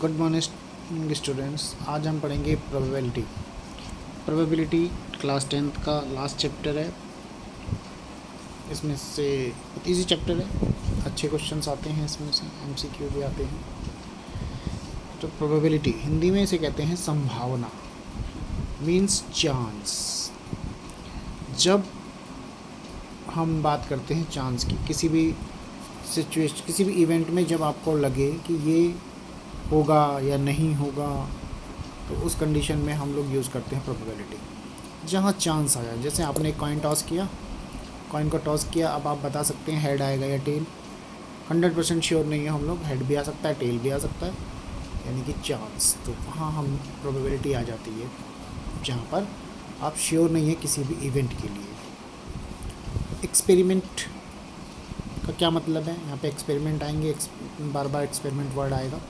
Good morning students. आज हम पढ़ेंगे प्रोबेबिलिटी। प्रोबेबिलिटी क्लास 10th का लास्ट चैप्टर है। इसमें से बहुत ईजी चैप्टर है, अच्छे क्वेश्चंस आते हैं इसमें से, एमसीक्यू भी आते हैं। तो प्रोबेबिलिटी हिंदी में इसे कहते हैं संभावना, मीन्स चांस। जब हम बात करते हैं चांस की, किसी भी सिचुएशन, किसी भी इवेंट में जब आपको लगे कि ये होगा या नहीं होगा, तो उस कंडीशन में हम लोग यूज़ करते हैं प्रोबेबिलिटी। जहाँ चांस आया, जैसे आपने एक कॉइन टॉस किया, कॉइन को टॉस किया, अब आप बता सकते हैं हेड आएगा या टेल। 100% श्योर नहीं है हम लोग, हेड भी आ सकता है, टेल भी आ सकता है, यानी कि चांस। तो वहाँ हम प्रोबेबिलिटी आ जाती है जहाँ पर आप श्योर नहीं है किसी भी इवेंट के लिए। एक्सपेरिमेंट का क्या मतलब है? यहाँ पे एक्सपेरिमेंट आएंगे, बार बार एक्सपेरिमेंट वर्ड आएगा।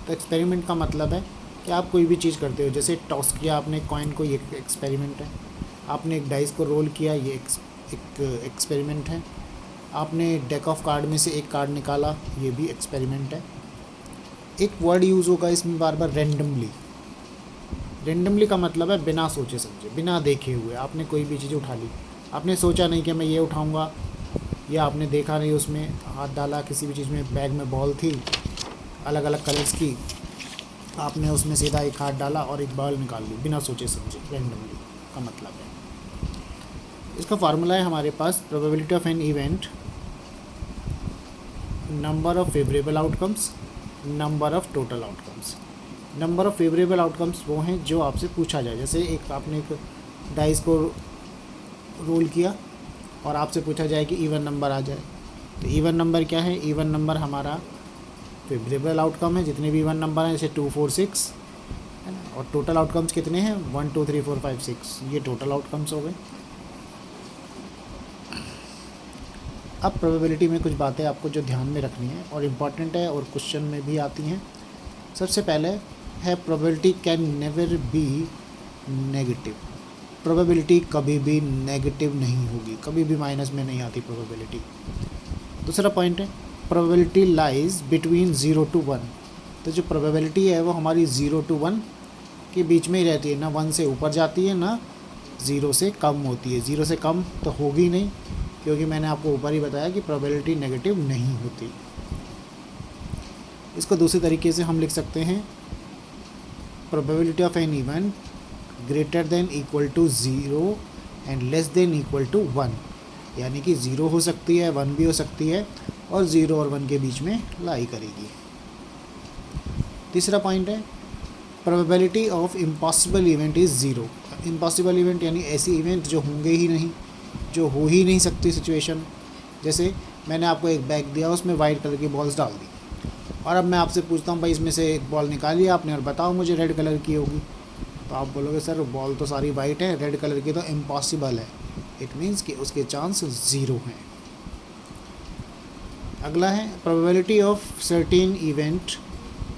तो एक्सपेरिमेंट का मतलब है कि आप कोई भी चीज़ करते हो, जैसे टॉस किया आपने कॉइन को, ये एक्सपेरिमेंट है। आपने एक डाइस को रोल किया, ये एक एक्सपेरिमेंट है। आपने डेक ऑफ कार्ड में से एक कार्ड निकाला, ये भी एक्सपेरिमेंट है। एक वर्ड यूज़ होगा इसमें बार बार, रेंडमली। रेंडमली का मतलब है बिना सोचे समझे, बिना देखे हुए आपने कोई भी चीज़ उठा ली। आपने सोचा नहीं कि मैं ये उठाऊँगा, या आपने देखा नहीं, उसमें हाथ डाला किसी भी चीज़ में, बैग में बॉल थी अलग अलग कलर्स की, आपने उसमें सीधा एक हाथ डाला और एक बॉल निकाल ली बिना सोचे समझे। रैंडमली का मतलब है। इसका फार्मूला है हमारे पास, probability of an event, number of favourable outcomes, number of total outcomes. Number of favourable outcomes वो हैं जो आपसे पूछा जाए। जैसे एक आपने एक डाइस को रोल किया और आपसे पूछा जाए कि इवन नंबर आ जाए, तो इवन नंबर क्या है? इवन नंबर हमारा फेवरेबल आउटकम है, जितने भी इवन नंबर हैं, जैसे 2 4 6 है ना। और टोटल आउटकम्स कितने हैं? 1 2 3 4 5 6, ये टोटल आउटकम्स हो गए। अब प्रोबेबिलिटी में कुछ बातें आपको जो ध्यान में रखनी है और इम्पॉर्टेंट है और क्वेश्चन में भी आती हैं। सबसे पहले है probability can never be negative. Probability कभी भी नेगेटिव नहीं होगी, कभी भी माइनस में नहीं आती प्रोबेबिलिटी। दूसरा पॉइंट है प्रोबेबिलिटी लाइज बिटवीन 0 to 1। तो जो प्रोबेबिलिटी है वो हमारी 0 to 1 के बीच में ही रहती है, ना 1 से ऊपर जाती है ना 0 से कम होती है। 0 से कम तो होगी नहीं, क्योंकि मैंने आपको ऊपर ही बताया कि प्रोबेबिलिटी नेगेटिव नहीं होती। इसको दूसरे तरीके से हम लिख सकते हैं, probability of an event greater than equal to 0 and less than equal to 1। यानी कि 0 हो सकती है, 1 भी हो सकती है, और 0 और 1 के बीच में लाई करेगी। तीसरा पॉइंट है probability of impossible event is 0। Impossible event यानी ऐसी इवेंट जो होंगे ही नहीं, जो हो ही नहीं सकती सिचुएशन। जैसे मैंने आपको एक बैग दिया, उसमें वाइट कलर की बॉल्स डाल दी, और अब मैं आपसे पूछता हूँ भाई इसमें से एक बॉल निकाली आपने और बताओ मुझे रेड कलर की होगी, तो आप बोलोगे सर बॉल तो सारी वाइट है, रेड कलर की तो इम्पॉसिबल है। इट मीन्स कि उसके चांस 0 हैं। अगला है probability of certain event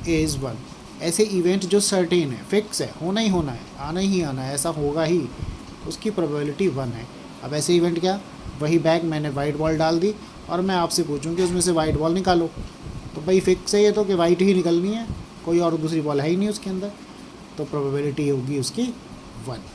is 1। ऐसे इवेंट जो सर्टेन है, फिक्स है, होना ही होना है, आना ही आना है, ऐसा होगा ही, उसकी प्रोबेबिलिटी 1 है। अब ऐसे इवेंट क्या? वही बैग, मैंने वाइट बॉल डाल दी और मैं आपसे पूछूं कि उसमें से वाइट बॉल निकालो, तो भाई फिक्स है ये तो कि वाइट ही निकलनी है, कोई और दूसरी बॉल है ही नहीं उसके अंदर, तो प्रोबेबिलिटी होगी उसकी 1।